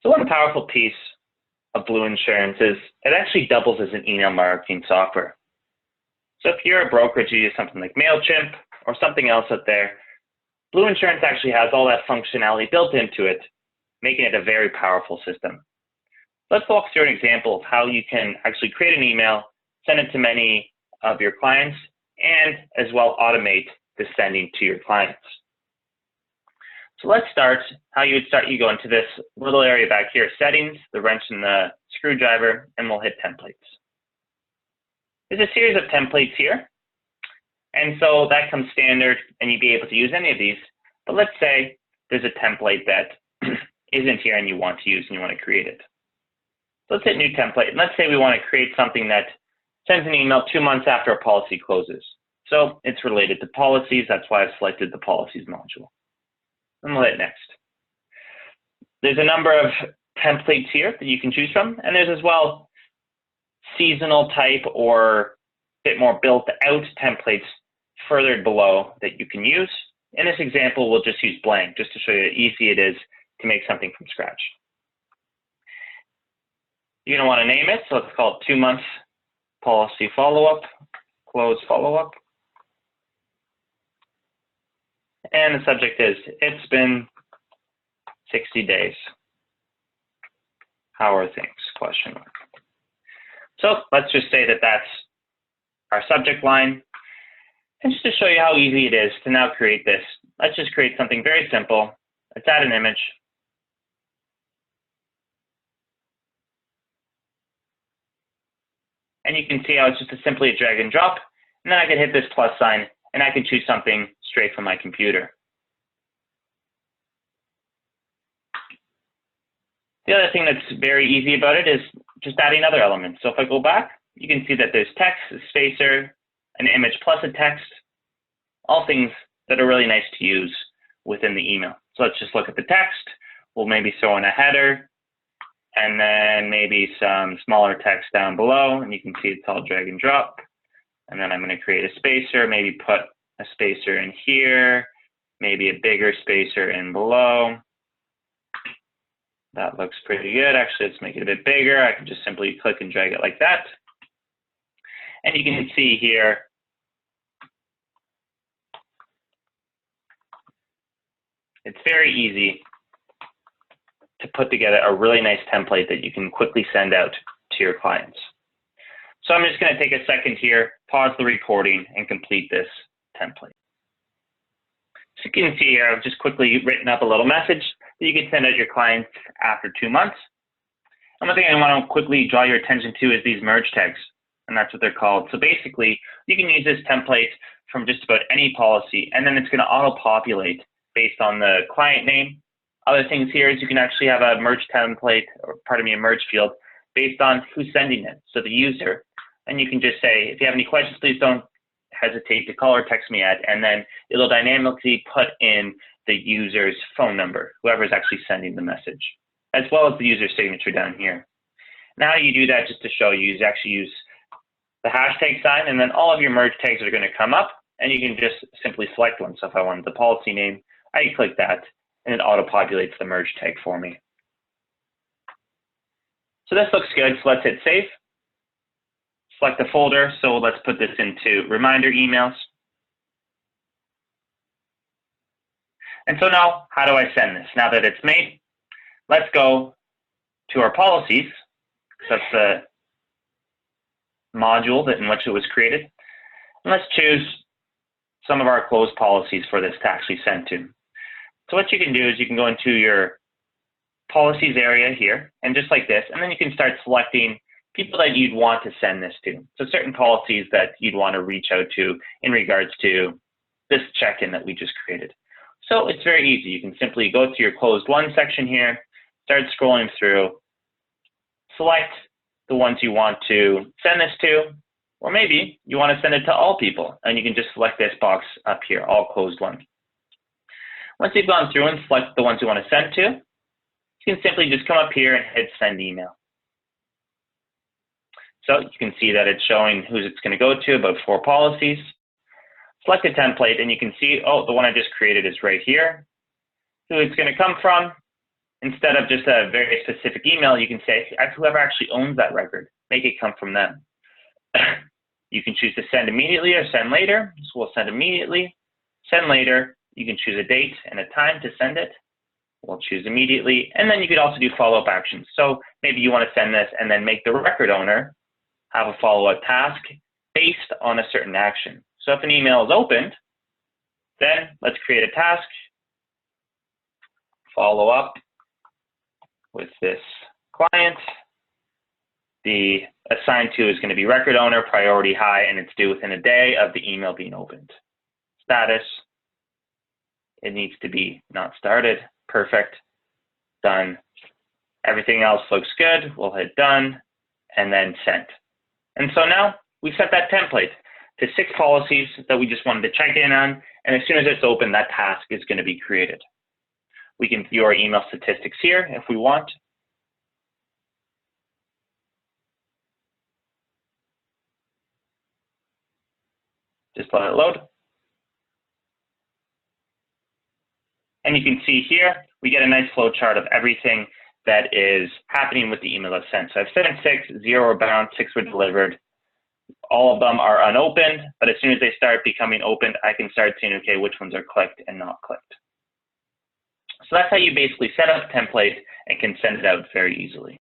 So one powerful piece of BluInsurance is it actually doubles as an email marketing software. So if you're a brokerage, you use something like MailChimp or something else out there, BluInsurance actually has all that functionality built into it, making it a very powerful system. Let's walk through an example of how you can actually create an email, send it to many of your clients, and as well automate the sending to your clients. So let's start how you would start. You go into this little area back here, settings, the wrench and the screwdriver, and we'll hit templates. There's a series of templates here. And so that comes standard and you'd be able to use any of these. But let's say there's a template that isn't here and you want to use and you want to create it. So let's hit new template. And let's say we want to create something that sends an email 2 months after a policy closes. So it's related to policies. That's why I've selected the policies module. And we'll hit next. There's a number of templates here that you can choose from. And there's as well seasonal type or a bit more built out templates further below that you can use. In this example, we'll just use blank just to show you how easy it is to make something from scratch. You're going to want to name it. So let's call it 2 months policy follow-up, close follow-up. And the subject is, it's been 60 days. How are things? Question mark. So let's just say that that's our subject line. And just to show you how easy it is to now create this, let's just create something very simple. Let's add an image. And you can see how it's just simply a drag and drop. And then I can hit this plus sign and I can choose something straight from my computer. The other thing that's very easy about it is just adding other elements. So if I go back, you can see that there's text, a spacer, an image plus a text, all things that are really nice to use within the email. So let's just look at the text. We'll maybe throw in a header and then maybe some smaller text down below. And you can see it's all drag and drop. And then I'm going to create a spacer, maybe put a spacer in here, maybe a bigger spacer in below. That looks pretty good. Actually, let's make it a bit bigger. I can just simply click and drag it like that. And you can see here, it's very easy to put together a really nice template that you can quickly send out to your clients. So I'm just going to take a second here, pause the recording, and complete this template. So you can see here, I've just quickly written up a little message that you can send out your clients after 2 months. And one thing I want to quickly draw your attention to is these merge tags, and that's what they're called. So basically, you can use this template from just about any policy, and then it's going to auto-populate based on the client name. Other things here is you can actually have a merge template, or pardon me, a merge field based on who's sending it, so the user. And you can just say, if you have any questions, please don't hesitate to call or text me at, and then it'll dynamically put in the user's phone number, whoever's actually sending the message, as well as the user's signature down here. Now you do that just to show you actually use the hashtag sign, and then all of your merge tags are going to come up, and you can just simply select one. So if I wanted the policy name, I can click that, and it auto-populates the merge tag for me. So this looks good, so let's hit save. Select the folder, so let's put this into reminder emails. And so now, how do I send this? Now that it's made, let's go to our policies. So that's the module in which it was created. And let's choose some of our closed policies for this to actually send to. So what you can do is you can go into your policies area here, and just like this, and then you can start selecting people that you'd want to send this to. So certain policies that you'd want to reach out to in regards to this check-in that we just created. So it's very easy. You can simply go to your closed one section here, start scrolling through, select the ones you want to send this to, or maybe you want to send it to all people, and you can just select this box up here, all closed ones. Once you've gone through and select the ones you want to send to, you can simply just come up here and hit send email. So you can see that it's showing who it's going to go to, about 4 policies. Select a template, and you can see, oh, the one I just created is right here. Who it's going to come from, Instead of just a very specific email, you can say, whoever actually owns that record, make it come from them. You can choose to send immediately or send later. So we'll send immediately, send later. You can choose a date and a time to send it. We'll choose immediately. And then you could also do follow-up actions. So maybe you want to send this and then make the record owner have a follow-up task based on a certain action. So if an email is opened, then let's create a task, follow up with this client. The assigned to is going to be record owner, priority high, and it's due within a day of the email being opened. Status, it needs to be not started. Perfect. Done. Everything else looks good. We'll hit done and then sent. And so now we set that template to 6 policies that we just wanted to check in on. And as soon as it's open, that task is going to be created. We can view our email statistics here if we want. Just let it load. And you can see here, we get a nice flow chart of everything that is happening with the email that's sent. So I've sent 6, 0 were bound, 6 were delivered. All of them are unopened, but as soon as they start becoming opened, I can start seeing, okay, which ones are clicked and not clicked. So that's how you basically set up a template and can send it out very easily.